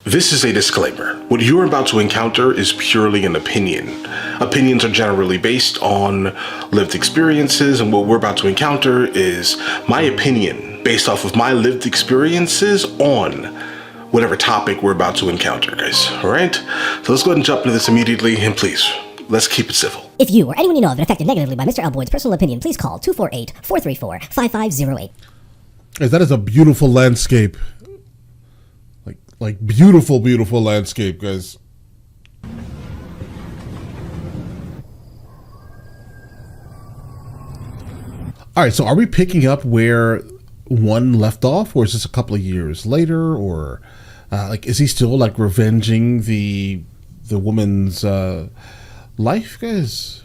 This is a disclaimer. What you're about to encounter is purely an opinion. Opinions are generally based on lived experiences, and what we're about to encounter is my opinion based off of my lived experiences on whatever topic we're about to encounter, guys. All right? So let's go ahead and jump into this immediately, and please, let's keep it civil. If you or anyone you know have been affected negatively by Mr. MRLBOYD's personal opinion, please call 248-434-5508. That is a beautiful landscape. Like beautiful, beautiful landscape, guys. All right, so are we picking up where one left off, or is this a couple of years later, or like is he still like revenging the woman's life, guys?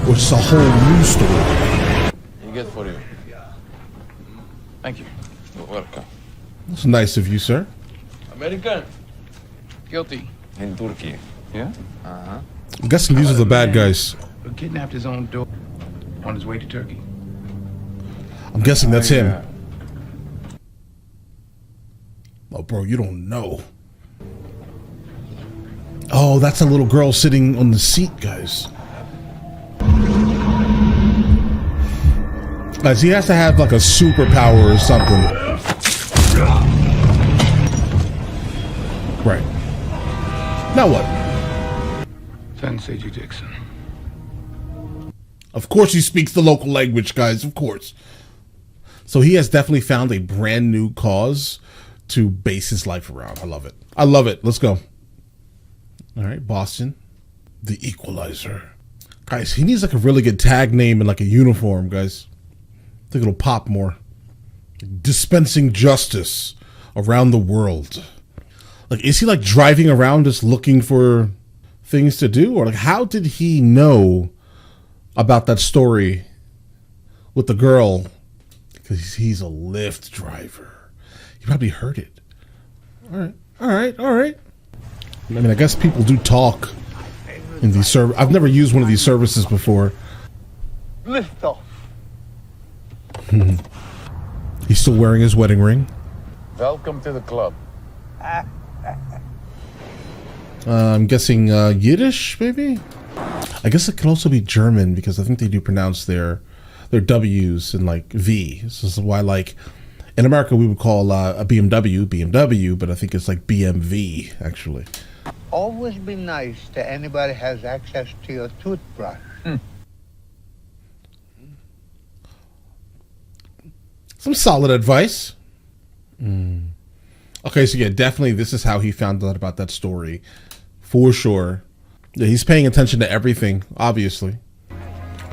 Or is this a whole new story? You get for you. Thank you. You're welcome. That's nice of you, sir. American. Guilty. In Turkey. Yeah? Uh-huh. I'm guessing these are the bad guys. Who kidnapped his own daughter on his way to Turkey. I'm guessing that's him. Oh, bro, you don't know. Oh, that's a little girl sitting on the seat, guys. Guys, he has to have like a superpower or something. Right. Now what? Sensei Dixon. Of course he speaks the local language, guys. Of course. So he has definitely found a brand new cause to base his life around. I love it. I love it. Let's go. All right, Boston. The Equalizer. Guys, he needs like a really good tag name and like a uniform, guys. I think it'll pop more. Dispensing justice around the world. Like, is he like driving around just looking for things to do? Or like, how did he know about that story with the girl? Because he's a Lyft driver. He probably heard it. All right. I mean, I guess people do talk in these I've never used one of these services before. Lift off. He's still wearing his wedding ring. Welcome to the club. I'm guessing Yiddish, maybe? I guess it can also be German, because I think they do pronounce their W's in like V. So this is why, like, in America we would call a BMW, but I think it's like BMV, actually. Always be nice to anybody who has access to your toothbrush. Some solid advice. Okay, so yeah, definitely this is how he found out about that story. For sure. Yeah, he's paying attention to everything, obviously.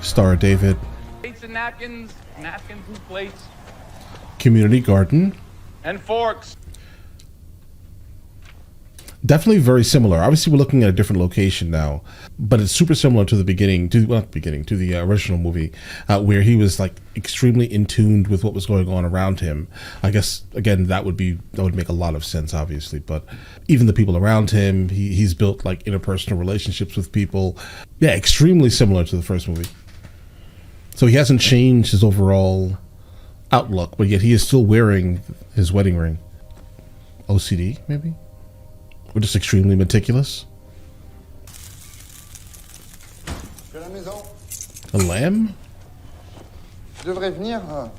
Star David. Plates and napkins and plates. Community garden. And forks. Definitely very similar. Obviously, we're looking at a different location now, but it's super similar to the beginning, to the original movie, where he was like extremely in tune with what was going on around him. I guess again that would make a lot of sense, obviously, but even the people around him, he's built like interpersonal relationships with people. Yeah, extremely similar to the first movie. So he hasn't changed his overall outlook, but yet he is still wearing his wedding ring. OCD, maybe. We're just extremely meticulous. A lamb? Devrait venir.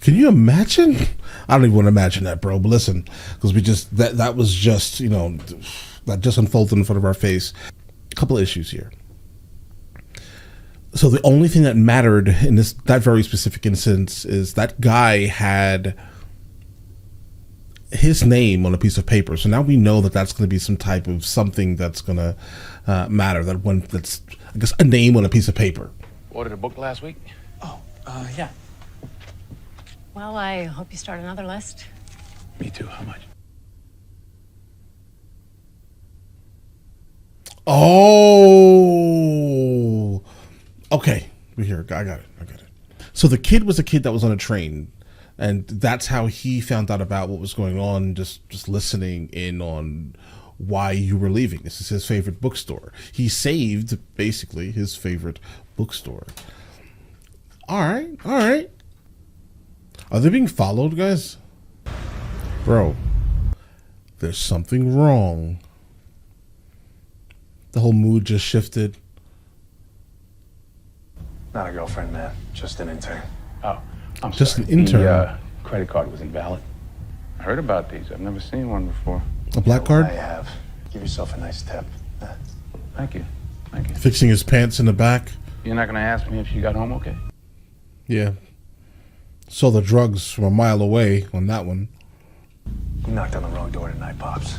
Can you imagine? I don't even want to imagine that, bro. But listen, because that was just, that just unfolded in front of our face. A couple of issues here. So the only thing that mattered in that very specific instance is that guy had his name on a piece of paper. So now we know that that's going to be some type of something that's going to matter. That's, I guess, a name on a piece of paper. Ordered a book last week? Oh, yeah. Well, I hope you start another list. Me too. How much? Oh, okay. We're here. I got it. So the kid was a kid that was on a train And that's how he found out about what was going on, just listening in on why you were leaving. This is his favorite bookstore. He saved, basically, his favorite bookstore. All right. Are they being followed, guys? Bro, there's something wrong. The whole mood just shifted. Not a girlfriend, man. Just an intern. Oh, I'm Just sorry. an intern. The credit card was invalid. I heard about these. I've never seen one before. A black card? I have. Give yourself a nice tip. Thank you. Thank you. Fixing his pants in the back. You're not gonna ask me if she got home okay? Yeah. Saw the drugs from a mile away on that one. You knocked on the wrong door tonight, Pops.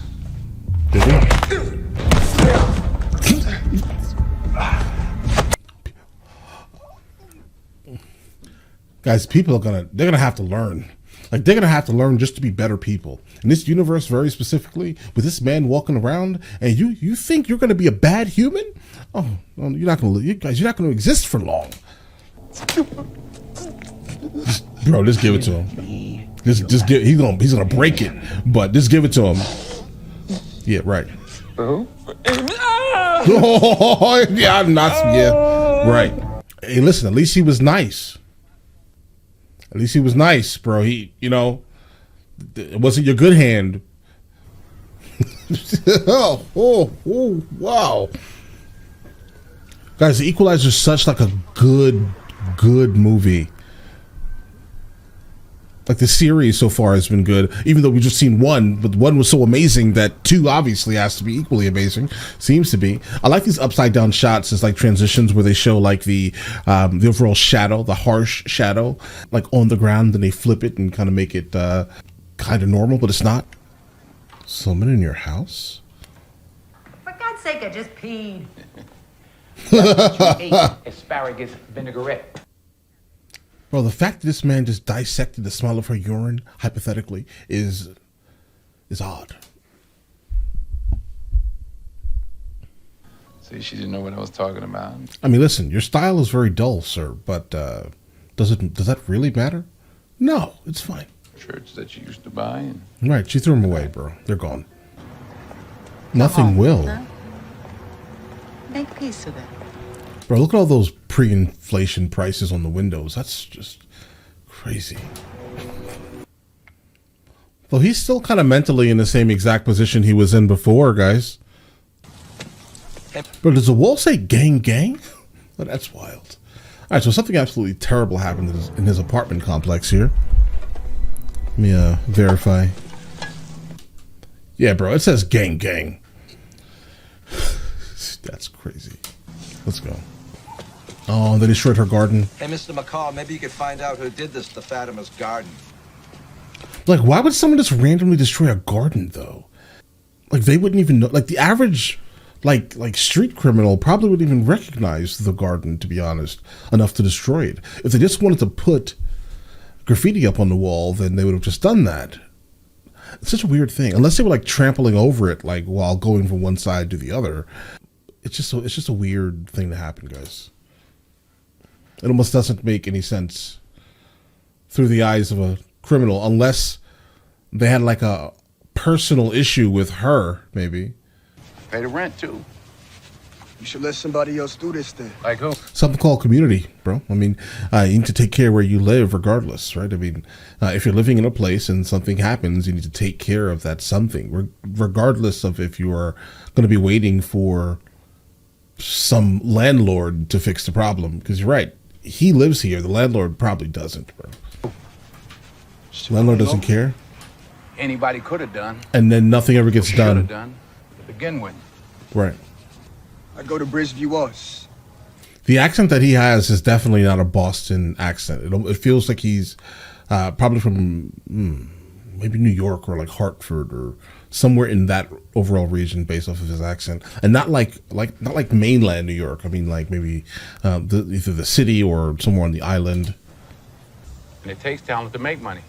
Did he? Guys, people are they're gonna have to learn. Like, they're gonna have to learn just to be better people. In this universe, very specifically, with this man walking around, and you think you're gonna be a bad human? Oh, no, you're not gonna exist for long. Bro, just give it to him. Just give. He's gonna break it, but just give it to him. Yeah, right. Oh, yeah, I'm not. Yeah, right. Hey, listen. At least he was nice. At least he was nice, bro. He, it wasn't your good hand. oh, wow. Guys, The Equalizer is such like a good movie. Like, the series so far has been good, even though we've just seen one, but one was so amazing that two obviously has to be equally amazing. Seems to be. I like these upside down shots as like transitions where they show like the overall shadow, the harsh shadow, like on the ground, and they flip it and kind of make it kind of normal, but it's not. Someone in your house? For God's sake, I just peed. You ate asparagus vinaigrette. Bro, the fact that this man just dissected the smell of her urine, hypothetically, is odd. See, she didn't know what I was talking about. I mean, listen, your style is very dull, sir, but does that really matter? No, it's fine. Shirts that you used to buy. And Right, she threw them away, bro. They're gone. Nothing will. Huh? Make peace with it. Bro, look at all those pre-inflation prices on the windows. That's just crazy. Well, he's still kind of mentally in the same exact position he was in before, guys. Bro, does the wall say gang gang? Oh, that's wild. All right, so something absolutely terrible happened in his apartment complex here. Let me verify. Yeah, bro, it says gang gang. That's crazy. Let's go. Oh, they destroyed her garden. Hey, Mr. McCall, maybe you could find out who did this to Fatima's garden. Like, why would someone just randomly destroy a garden, though? Like, they wouldn't even know. Like, the average, like street criminal probably wouldn't even recognize the garden, to be honest, enough to destroy it. If they just wanted to put graffiti up on the wall, then they would have just done that. It's such a weird thing. Unless they were, like, trampling over it, like, while going from one side to the other. It's just a weird thing to happen, guys. It almost doesn't make any sense through the eyes of a criminal, unless they had like a personal issue with her, maybe. pay the rent too. You should let somebody else do this then. Like who? Something called community, bro. I mean, you need to take care where you live regardless, right? I mean, if you're living in a place and something happens, you need to take care of that something, regardless of if you are going to be waiting for some landlord to fix the problem. Because you're right. He lives here. The landlord probably doesn't, bro. Landlord doesn't care. Anybody could have done. And then nothing ever gets Should have done. done to begin with. Right. I go to Bridgeview West. The accent that he has is definitely not a Boston accent. It feels like he's probably from maybe New York or like Hartford or somewhere in that overall region based off of his accent, and not like mainland New York. I mean, like maybe either the city or somewhere on the island. And it takes talent to make money.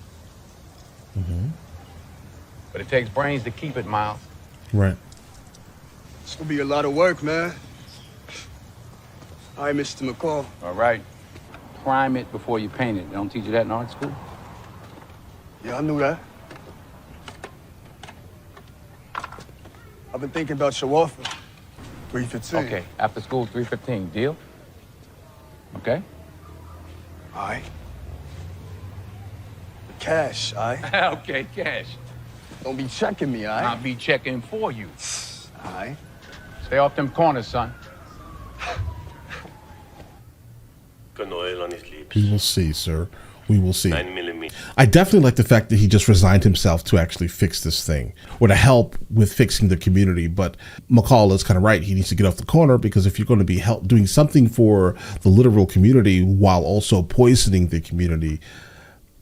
But it takes brains to keep it, Miles. Right. It's gonna be a lot of work, man. All right, Mr. McCall. All right. Prime it before you paint it. They don't teach you that in art school? Yeah, I knew that. I've been thinking about your offer. 315. Okay, after school, 3:15. Deal? Okay? All right. Cash, all right? Okay, cash. Don't be checking me, all right? I'll be checking for you. All right. Stay off them corners, son. We will see, sir. We will see. 9mm. I definitely like the fact that he just resigned himself to actually fix this thing or to help with fixing the community. But McCall is kind of right. He needs to get off the corner, because if you're going to be doing something for the literal community while also poisoning the community,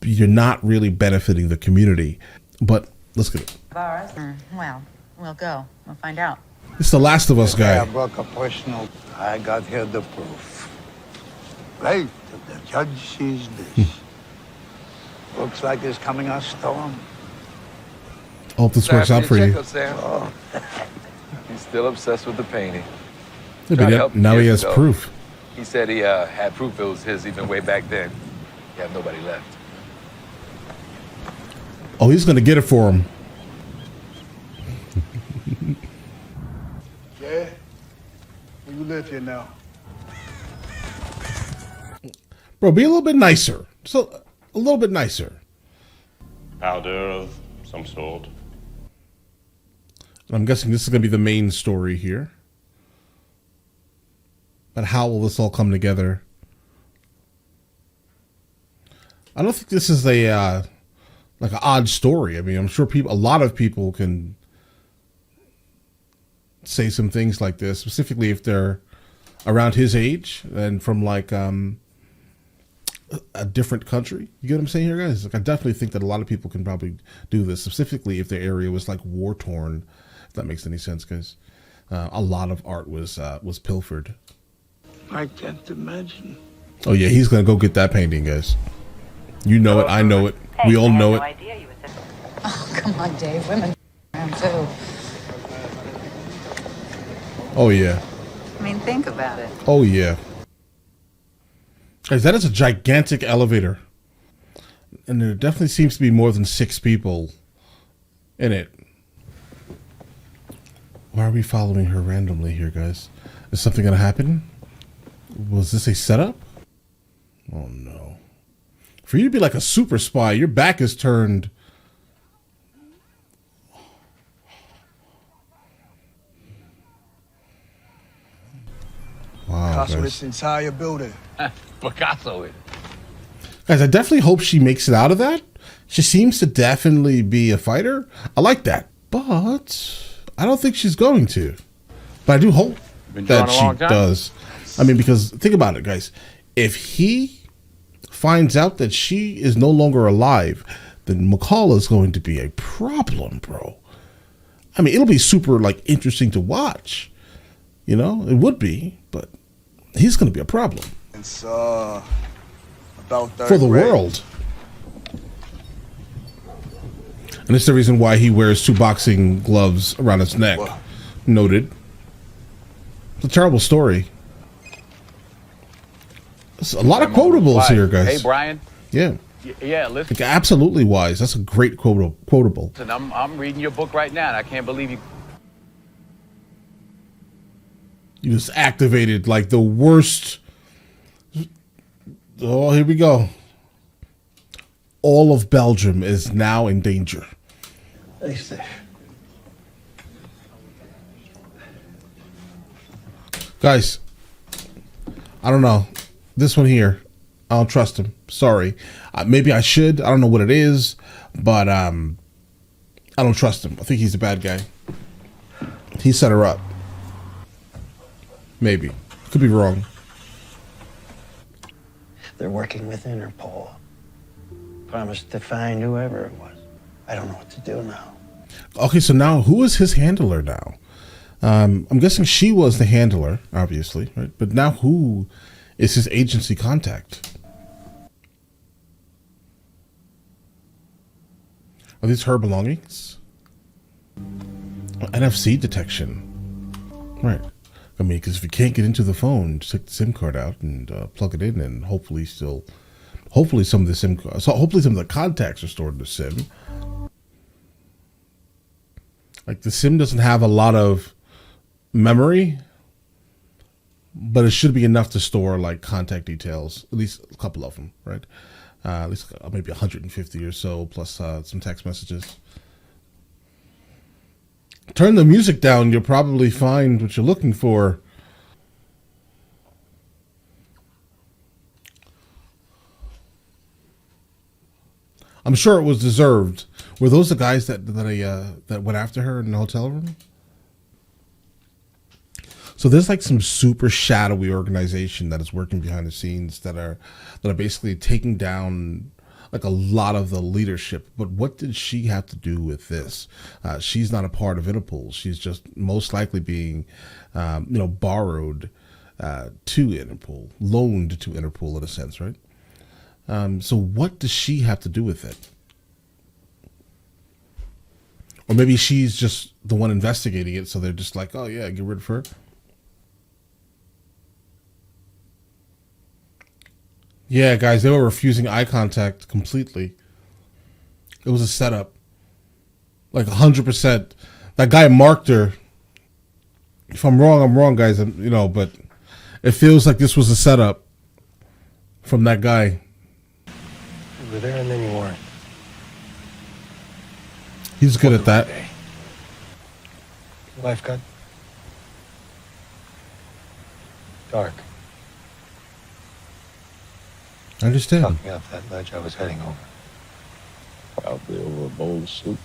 you're not really benefiting the community. But let's get it. Bars? Well, we'll go. We'll find out. It's the Last of Us I guy. broke a personal. I got here the proof. Right, the judge sees this. Looks like it's coming a storm. Hope this works out for you. Oh, He's still obsessed with the painting. Yeah, Tried to but help now he years has ago. proof. He said he had proof it was his even way back then. He had nobody left. Oh, he's going to get it for him. Yeah? Well, you live here now. Bro, be a little bit nicer. So a little bit nicer. Powder of some sort. I'm guessing this is going to be the main story here. But how will this all come together? I don't think this is a like an odd story. I mean, I'm sure a lot of people can say some things like this, specifically if they're around his age and from like a different country. You get what I'm saying here, guys? Like, I definitely think that a lot of people can probably do this, specifically if their area was like war torn. If that makes any sense, guys. A lot of art was pilfered. I can't imagine. Oh yeah, he's gonna go get that painting, guys. You know it, I know it, we all know it. Oh, come on, Dave. Women around too. Oh yeah, I mean, think about it. oh yeah. Guys, that is a gigantic elevator. And there definitely seems to be more than 6 people in it. Why are we following her randomly here, guys? Is something gonna happen? Was this a setup? Oh no. For you to be like a super spy, your back is turned. Wow, Picasso guys. this entire building. Picasso it. Guys, I definitely hope she makes it out of that. She seems to definitely be a fighter. I like that. But I don't think she's going to. But I do hope Been that trying a long she time? does. I mean, because think about it, guys. If he finds out that she is no longer alive, then McCall is going to be a problem, bro. I mean, it'll be super, like, interesting to watch. You know? It would be. But he's going to be a problem. It's about third For the grade. world. And it's the reason why he wears 2 boxing gloves around his neck. What? Noted. It's a terrible story. There's a lot of quotables Why? here, guys. Hey, Brian. Yeah. Yeah, listen. Like, absolutely wise. That's a great quotable. I'm reading your book right now, and I can't believe you. You just activated like the worst. Oh, here we go. All of Belgium is now in danger. Guys, I don't know. This one here, I don't trust him. Sorry. Maybe I should. I don't know what it is, but I don't trust him. I think he's a bad guy. He set her up. Maybe. Could be wrong. They're working with Interpol. Promised to find whoever it was. I don't know what to do now. Okay, so now who is his handler now? I'm guessing she was the handler, obviously, right? But now who is his agency contact? Are these her belongings? Oh, NFC detection. Right. I mean, because if you can't get into the phone, just take the SIM card out and plug it in and hopefully still Hopefully some of the sim, so hopefully some of the contacts are stored in the sim. Like the sim doesn't have a lot of memory, but it should be enough to store like contact details, at least a couple of them, right? At least maybe 150 or so, plus some text messages. Turn the music down, you'll probably find what you're looking for. I'm sure it was deserved. Were those the guys that went after her in the hotel room? So there's like some super shadowy organization that is working behind the scenes that are basically taking down like a lot of the leadership. But what did she have to do with this? She's not a part of Interpol. She's just most likely being, borrowed to Interpol, loaned to Interpol in a sense, right? So what does she have to do with it? Or maybe she's just the one investigating it, so they're just like, oh yeah, get rid of her. Yeah, guys, they were refusing eye contact completely. It was a setup. Like 100%. That guy marked her. If I'm wrong, guys, but it feels like this was a setup from that guy. You were there and then you weren't. He's good at that. Life got dark. I understand. Talked me off that ledge I was heading over. Probably over a bowl of soup.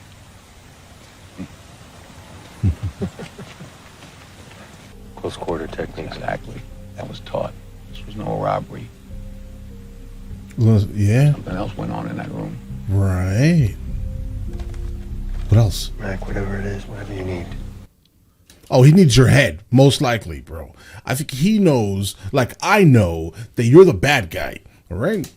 Close quarter techniques. Exactly. That was taught. This was no robbery. Yeah. Something else went on in that room. Right. What else? Mac, whatever it is, whatever you need. Oh, he needs your head, most likely, bro. I think he knows, like I know, that you're the bad guy. All right?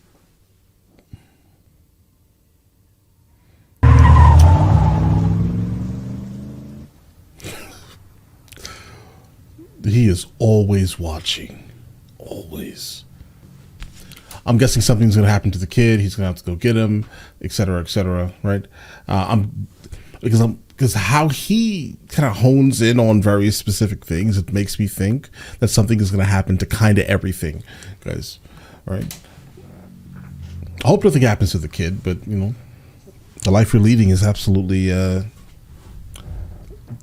He is always watching. Always. I'm guessing something's going to happen to the kid. He's going to have to go get him, et cetera, right? Because how he kind of hones in on very specific things, it makes me think that something is going to happen to kind of everything, guys, right? I hope nothing happens to the kid, but, the life you're leading is absolutely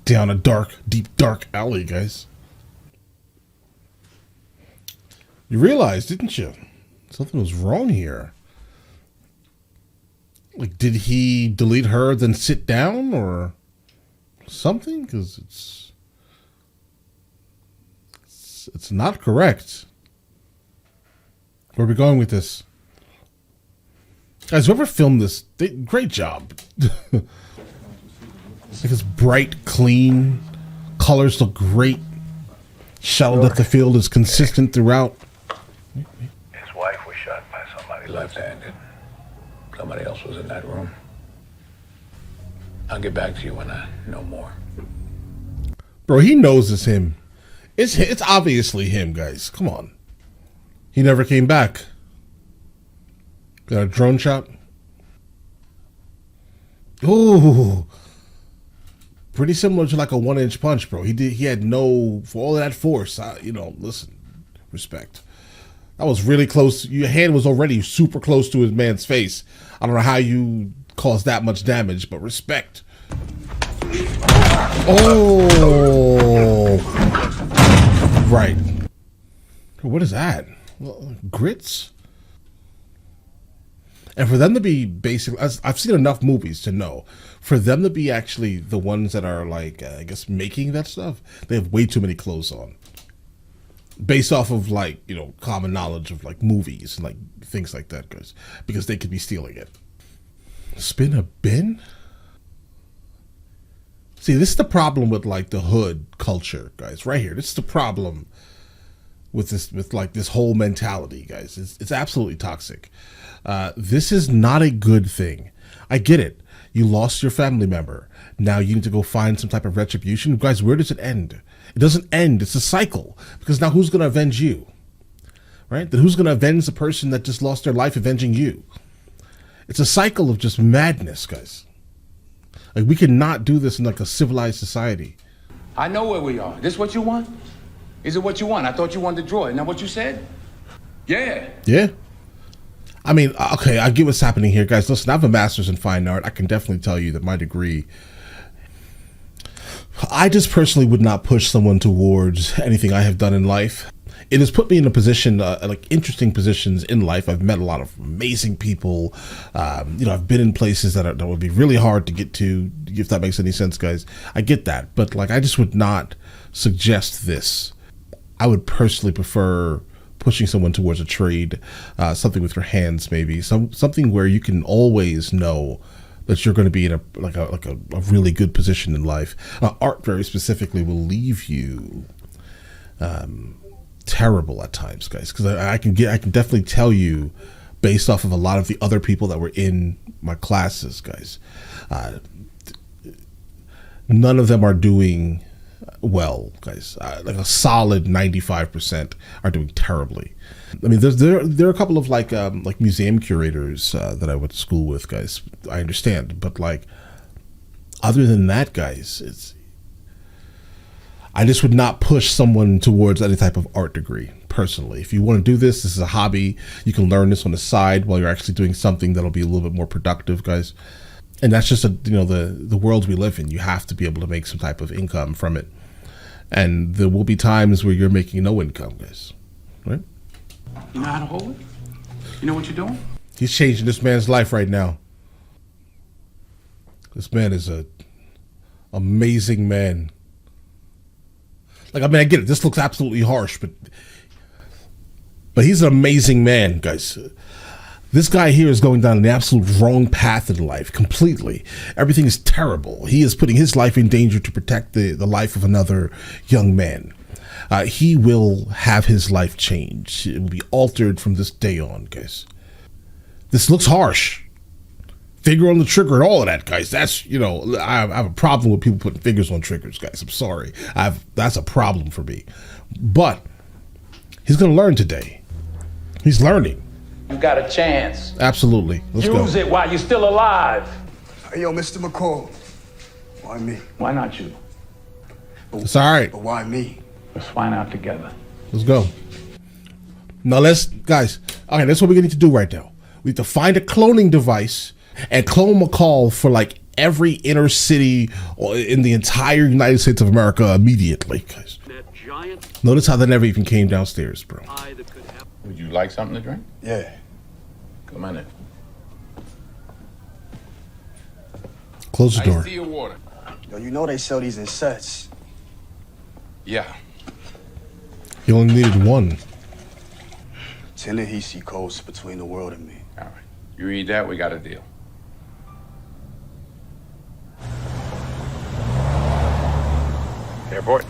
down a deep, dark alley, guys. You realized, didn't you? Something was wrong here. Like, did he delete her, then sit down, or something? Because it's not correct. Where are we going with this? Guys, whoever filmed this, great job. Like, it's bright, clean, colors look great. Shot of the field is consistent throughout. His wife was shot by somebody Left-handed. Somebody else was in that room. I'll get back to you when I know more. Bro, he knows it's him. It's obviously him, guys. Come on. He never came back. Got a drone shot. Ooh. Pretty similar to like a 1-inch punch, bro. He had for all of that force, listen, respect. That was really close. Your hand was already super close to his man's face. I don't know how you caused that much damage, but respect. Oh. Right. What is that? Grits? And for them to be basically, I've seen enough movies to know, for them to be actually the ones that are like, I guess, making that stuff, they have way too many clothes on. Based off of like, common knowledge of like movies and like things like that, guys. Because they could be stealing it. Spin a bin? See, this is the problem with like the hood culture, guys. Right here. This is the problem with this whole mentality, guys. It's absolutely toxic. This is not a good thing. I get it. You lost your family member. Now you need to go find some type of retribution. Guys, where does it end? It doesn't end. It's a cycle. Because now who's going to avenge you? right? Then who's going to avenge the person that just lost their life avenging you? It's a cycle of just madness, guys. Like, we cannot do this in like a civilized society. I know where we are. This what you want? Is it what you want? I thought you wanted to draw. Isn't that what you said? Yeah. Yeah. I mean, okay, I get what's happening here, guys. Listen, I have a master's in fine art. I can definitely tell you that my degree, I just personally would not push someone towards anything I have done in life. It has put me in a position, like interesting positions in life. I've met a lot of amazing people. I've been in places that would be really hard to get to, if that makes any sense, guys. I get that. But like, I just would not suggest this. I would personally prefer pushing someone towards a trade, something with your hands, maybe something where you can always know that you're going to be in a really good position in life. Art, very specifically, will leave you terrible at times, guys, because I can definitely tell you, based off of a lot of the other people that were in my classes, guys, none of them are doing well, guys. Like a solid 95% are doing terribly. I mean, there are a couple of like museum curators that I went to school with, guys. I understand, but like, other than that, guys, I just would not push someone towards any type of art degree. Personally, if you want to do this is a hobby. You can learn this on the side while you're actually doing something that'll be a little bit more productive, guys. And that's just the world we live in. You have to be able to make some type of income from it. And there will be times where you're making no income, guys. Right? You know how to hold it? You know what you're doing? He's changing this man's life right now. This man is a amazing man. Like, I mean, I get it. This looks absolutely harsh, but he's an amazing man, guys. This guy here is going down the absolute wrong path in life, completely. Everything is terrible. He is putting his life in danger to protect the life of another young man. He will have his life changed. It will be altered from this day on, guys. This looks harsh. Finger on the trigger and all of that, guys. That's, I have a problem with people putting fingers on triggers, guys. I'm sorry. That's a problem for me. But he's going to learn today. He's learning. You got a chance. Absolutely. Let's go. Use it while you're still alive. Hey, yo, Mr. McCall. Why me? Why not you? It's all right. But why me? Let's find out together. Let's go. Now guys, okay, that's what we need to do right now. We need to find a cloning device and clone McCall for like every inner city in the entire United States of America immediately, guys. Notice how they never even came downstairs, bro. Would you like something to drink? Yeah. Come on in. Close the door. Iced tea or water? Yo, you know they sell these in sets. Yeah. He only needed one. Ta-Nehisi codes between the world and me. All right. You read that, we got a deal. Airport?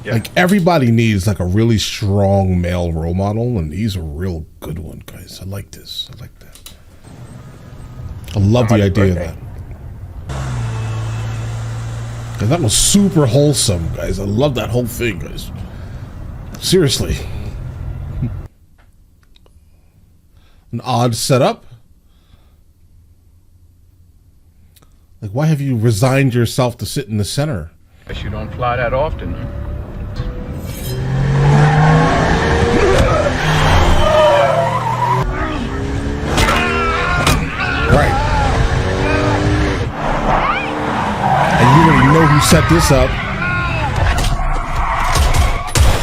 Yeah. Like, everybody needs like a really strong male role model, and he's a real good one, guys. I like this. I like that. I love the idea of that. Cause that was super wholesome, guys. I love that whole thing, guys. Seriously. An odd setup. Like, why have you resigned yourself to sit in the center? Guess you don't fly that often. Right. And you already know who set this up.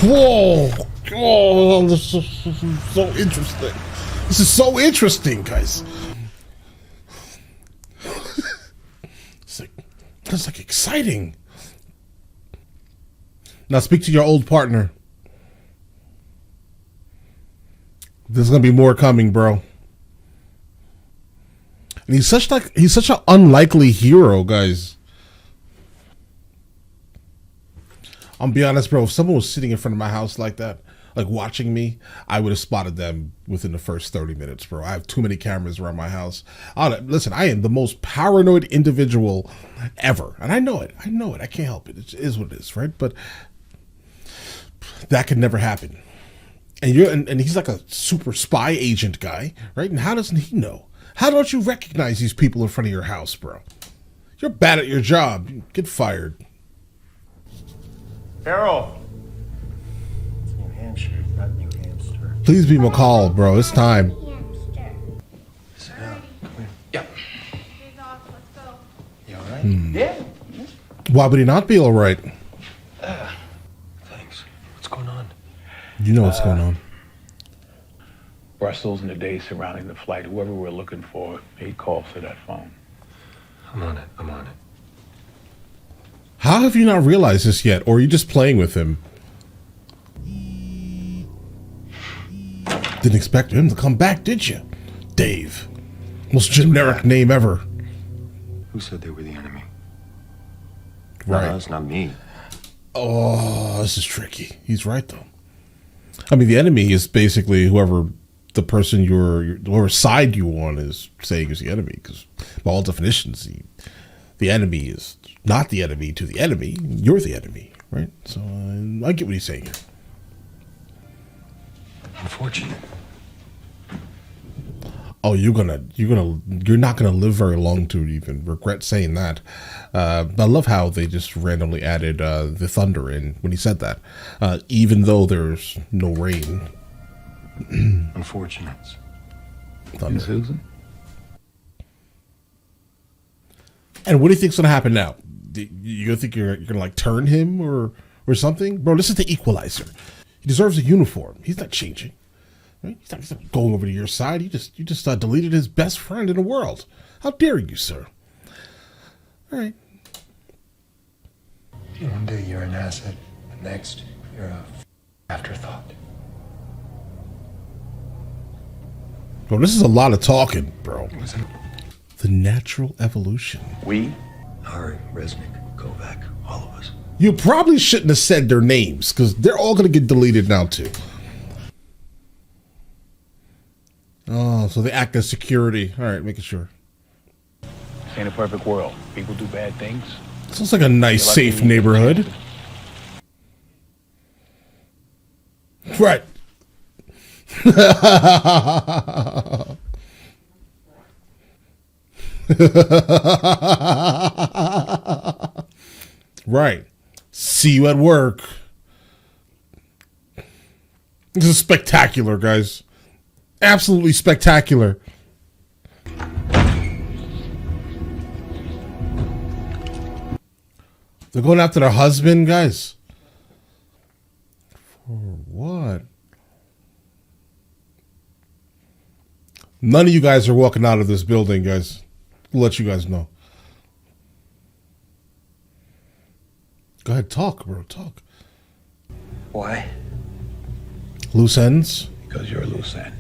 Whoa! Oh, this is so interesting. This is so interesting, guys. It's like exciting. Now speak to your old partner. There's gonna be more coming, bro. And he's such an unlikely hero, guys. I'll be honest, bro. If someone was sitting in front of my house like that, like watching me, I would have spotted them within the first 30 minutes, bro. I have too many cameras around my house. Listen, I am the most paranoid individual ever. And I know it. I know it. I can't help it. It is what it is, right? But that could never happen. and he's like a super spy agent guy, right? And how doesn't he know? How don't you recognize these people in front of your house, bro? You're bad at your job. You get fired. Carol. It's New Hampshire, not New Hamster. Please be McCall, bro. It's time. Sit down. Come here. Yeah. You all right? Yeah. Why would he not be all right? Thanks. What's going on? You know what's going on. Brussels and the days surrounding the flight, whoever we're looking for, made calls to that phone. I'm on it. I'm on it. How have you not realized this yet? Or are you just playing with him? Didn't expect him to come back, did you? Dave. Most generic name ever. Who said they were the enemy? Right. No, it's not me. Oh, this is tricky. He's right, though. I mean, the enemy is basically whoever the person whoever side you on is saying is the enemy. Because by all definitions, the enemy is not the enemy to the enemy. You're the enemy, right? So I get what he's saying here. Unfortunate. Oh, you're not gonna live very long to even regret saying that. I love how they just randomly added the thunder in when he said that, even though there's no rain. Unfortunate. Thunder. Susan? And what do you think's gonna happen now? You gonna think you're gonna like turn him or something, bro? This is the Equalizer. He deserves a uniform. He's not changing. Right? He's not going over to your side. You just deleted his best friend in the world. How dare you, sir? All right. One day you're an asset, the next you're a afterthought. Bro, this is a lot of talking, bro. The natural evolution. We? Ari, Resnick, Kovac, all of us. You probably shouldn't have said their names because they're all going to get deleted now too. Oh, so they act as security. All right, making sure. This ain't a perfect world. People do bad things. Sounds like a nice, safe neighborhood. Right. Right. See you at work. This is spectacular, guys. Absolutely spectacular. They're going after their husband, guys. For what? None of you guys are walking out of this building, guys. We'll let you guys know. Go ahead, talk, bro. Talk. Why? Loose ends? Because you're a loose end.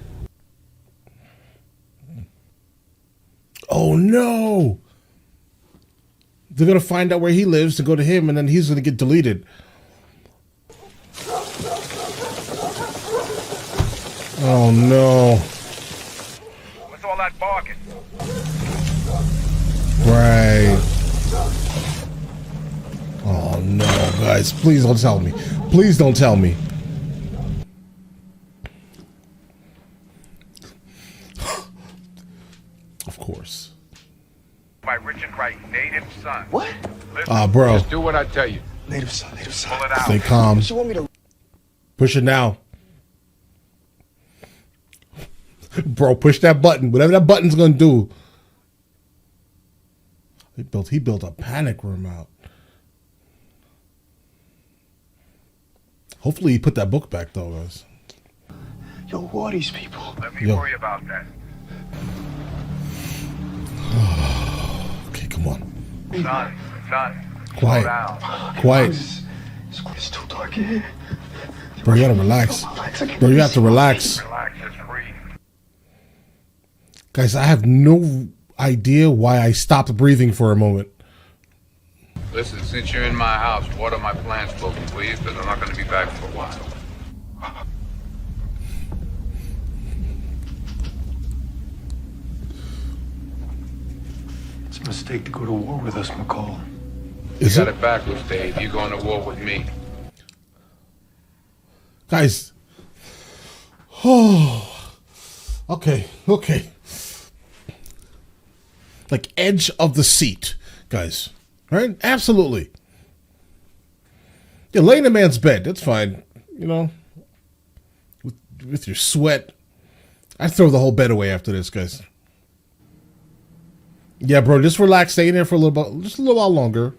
Oh, no. They're going to find out where he lives to go to him, and then he's going to get deleted. Oh, no. What's all that barking? Right. Oh, no, guys. Please don't tell me. Please don't tell me. Of course. My rich and right native son. What? Bro. Just do what I tell you. Native son, native son. Pull it out. Stay calm. What you want me to... Push it now. Bro, push that button. Whatever that button's gonna do. He built a panic room out. Hopefully he put that book back though, guys. Yo, who are these people? Let me worry about that. Okay, come on. Son. Quiet. Slow down. Quiet. It's too dark here. Bro, you gotta relax. Bro, you have to relax. Relax, just breathe. Guys, I have no idea why I stopped breathing for a moment. Listen, since you're in my house, water my plants for me, please, because I'm not going to be back for a while. It's a mistake to go to war with us, McCall. You Is got it? it backwards, Dave. You're going to war with me. Guys, Oh, okay. Like edge of the seat, guys. Right? Absolutely. Yeah, lay in a man's bed. That's fine. You know, with your sweat. I throw the whole bed away after this, guys. Yeah, bro, just relax. Stay in there for a little bit, just a little while longer.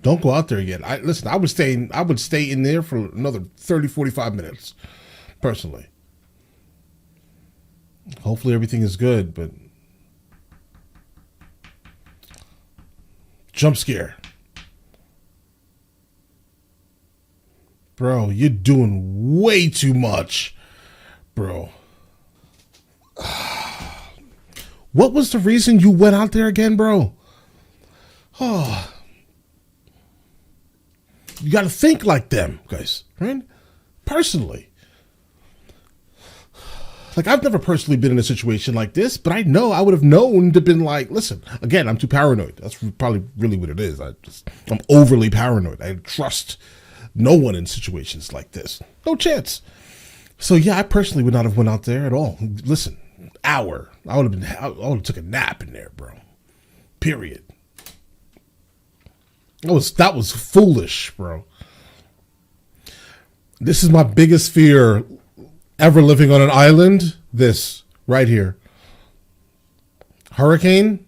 Don't go out there yet. Listen, I would stay in there for another 30, 45 minutes, personally. Hopefully everything is good, but jump scare. Bro, you're doing way too much, bro. What was the reason you went out there again, bro? Oh. You got to think like them, guys, right? Personally. Like, I've never personally been in a situation like this, but I know I would have known to been like, listen, again, I'm too paranoid. That's probably really what it is. I'm overly paranoid. I trust no one in situations like this. No chance. So yeah, I personally would not have went out there at all. Listen, hour. I would have took a nap in there, bro. Period. That was foolish, bro. This is my biggest fear ever living on an island. This right here. Hurricane.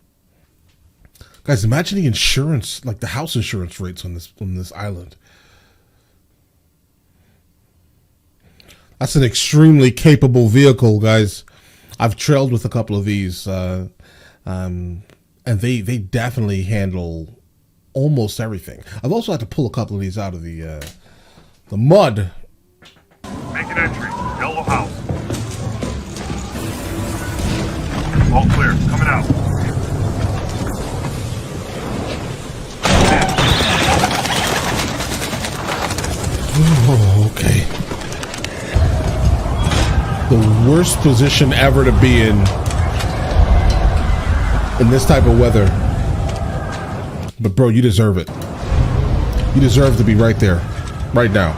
Guys, imagine the insurance, like the house insurance rates on this island. That's an extremely capable vehicle, guys. I've trailed with a couple of these, and they definitely handle almost everything. I've also had to pull a couple of these out of the mud. Make an entry. Yellow house. All clear. Coming out. Oh, okay. The worst position ever to be in this type of weather. But bro, you deserve it. You deserve to be right there, right now.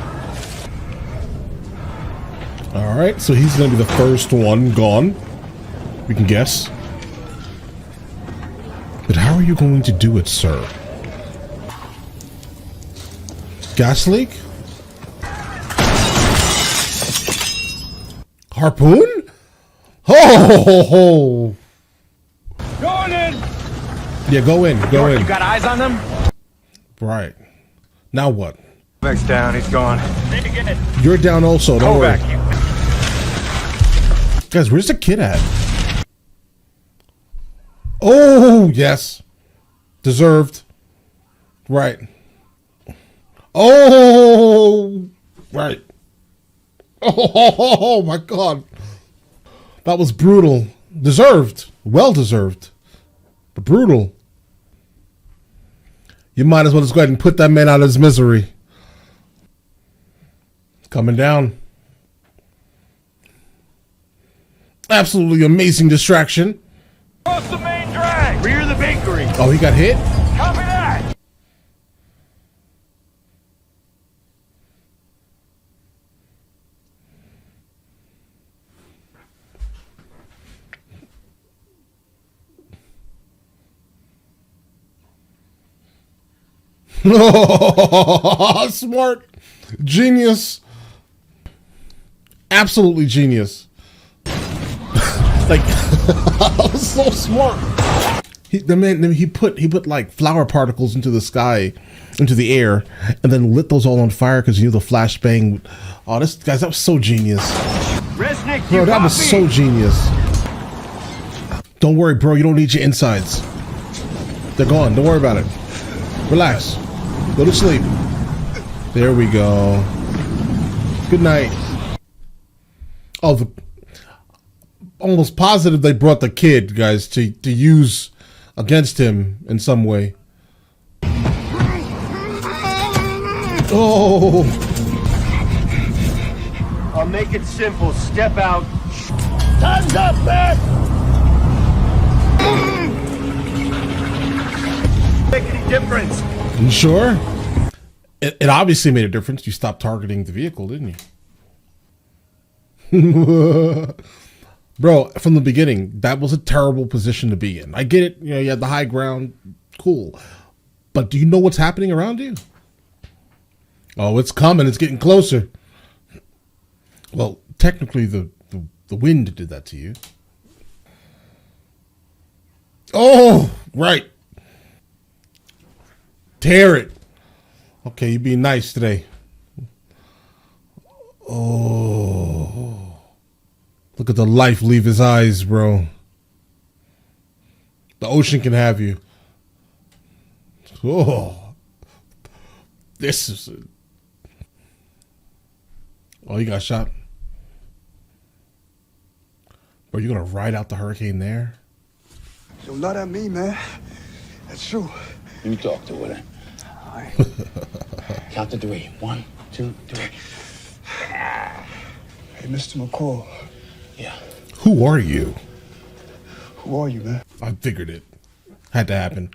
All right, so he's going to be the first one gone. We can guess. But how are you going to do it, sir? Gas leak? Harpoon? Oh! Going in! Yeah, go in. You got eyes on them? Right. Now what? Next down, he's gone. You're down also, don't Go worry. back. Guys, where's the kid at? Oh, yes. Deserved. Right. Oh, right. Oh, my God. That was brutal. Deserved. Well deserved. But brutal. You might as well just go ahead and put that man out of his misery. Coming down. Absolutely amazing distraction. Cross the main drag. Rear the bakery. Oh, he got hit? Copy that. Smart. Genius. Absolutely genius. Like, so smart. He put like flower particles into the sky, into the air, and then lit those all on fire because he knew the flashbang. Oh, guys, that was so genius. Resnick, Bro, that was so genius. Don't worry, bro. You don't need your insides. They're gone. Don't worry about it. Relax. Go to sleep. There we go. Good night. Oh, almost positive they brought the kid, guys, to use against him in some way. Oh. I'll make it simple. Step out. Time's up, man. Make any difference? You sure? It obviously made a difference. You stopped targeting the vehicle, didn't you? Bro, from the beginning, that was a terrible position to be in. I get it. You know, you had the high ground. Cool. But do you know what's happening around you? Oh, it's coming. It's getting closer. Well, technically, the wind did that to you. Oh, right. Tear it. Okay, you being nice today. Oh. Look at the life leave his eyes, bro. The ocean can have you. Oh. This is... Oh, you got shot? Bro, you gonna ride out the hurricane there? Yo, not at me, man. That's true. You talk to her. All right. Count to 3. 1, 2, 3. Hey, Mr. McCall. Yeah. Who are you? Who are you, man? I figured it. Had to happen.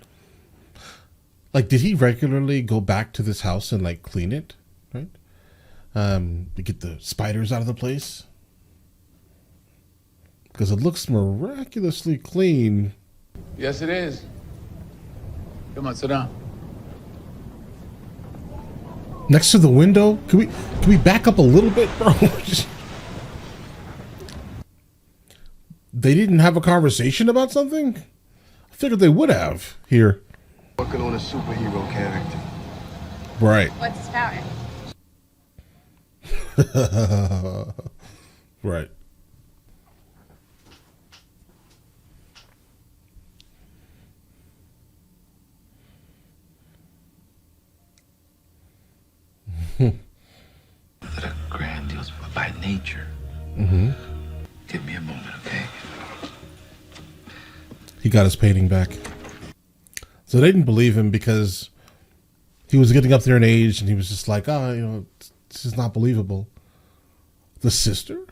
Like, did he regularly go back to this house and, like, clean it? Right? To get the spiders out of the place? Because it looks miraculously clean. Yes, it is. Come on, sit down. Next to the window? Can we back up a little bit, bro? They didn't have a conversation about something? I figured they would have here. Working on a superhero character. Right. What's his power? Right. That are grandiose by nature. Mm-hmm. Give me a moment, okay? He got his painting back. So they didn't believe him because he was getting up there in age and he was just like, oh, you know, this is not believable. The sister?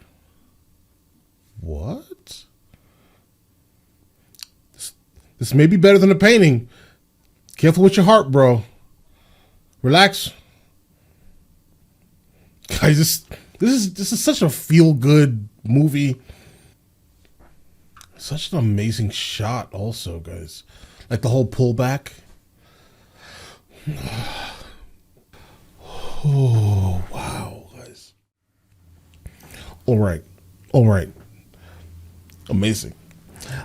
What? This may be better than a painting. Careful with your heart, bro. Relax. Guys, this is such a feel-good movie. Such an amazing shot also, guys. Like the whole pullback. Oh, wow, guys. All right. Amazing.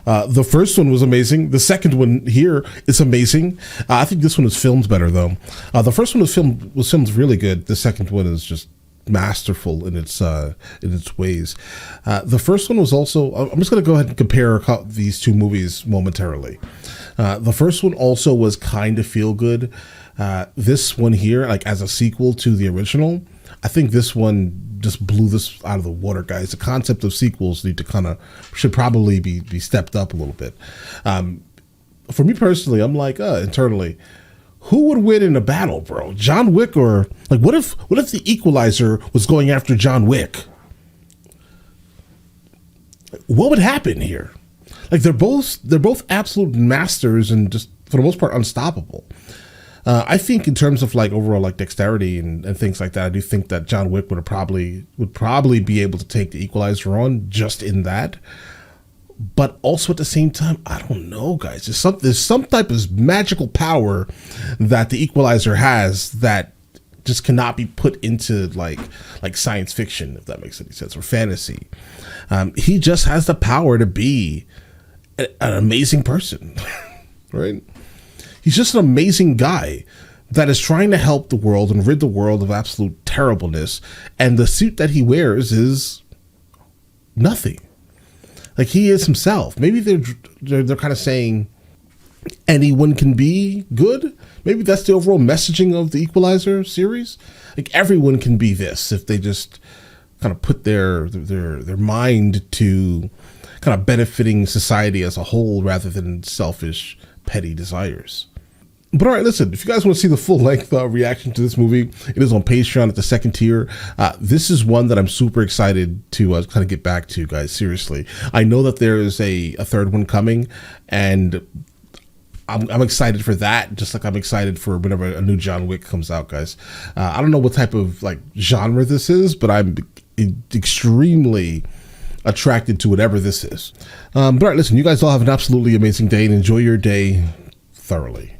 The first one was amazing. The second one here is amazing. I think this one is filmed better, though. The first one was filmed really good. The second one is just masterful in its ways. The first one was also... I'm just going to go ahead and compare these two movies momentarily. The first one also was kind of feel good. This one here, like as a sequel to the original, I think this one just blew this out of the water, guys. The concept of sequels should probably be stepped up a little bit. For me personally, I'm like, internally, who would win in a battle, bro? John Wick or like what if the Equalizer was going after John Wick? What would happen here? Like they're both absolute masters and just for the most part unstoppable. I think in terms of like overall like dexterity and things like that, I do think that John Wick would probably be able to take the Equalizer on just in that. But also at the same time, I don't know, guys. There's some type of magical power that the Equalizer has that just cannot be put into like science fiction, if that makes any sense, or fantasy. He just has the power to be an amazing person, right? He's just an amazing guy that is trying to help the world and rid the world of absolute terribleness. And the suit that he wears is nothing. Like he is himself. Maybe they're kind of saying anyone can be good. Maybe that's the overall messaging of the Equalizer series. Like everyone can be this if they just kind of put their mind to kind of benefiting society as a whole rather than selfish, petty desires. But all right, listen, if you guys want to see the full length reaction to this movie, it is on Patreon at the second tier. This is one that I'm super excited to kind of get back to, guys. Seriously. I know that there is a third one coming, and I'm excited for that, just like I'm excited for whenever a new John Wick comes out, guys. I don't know what type of like genre this is, but I'm extremely attracted to whatever this is. But all right, listen, you guys all have an absolutely amazing day and enjoy your day thoroughly.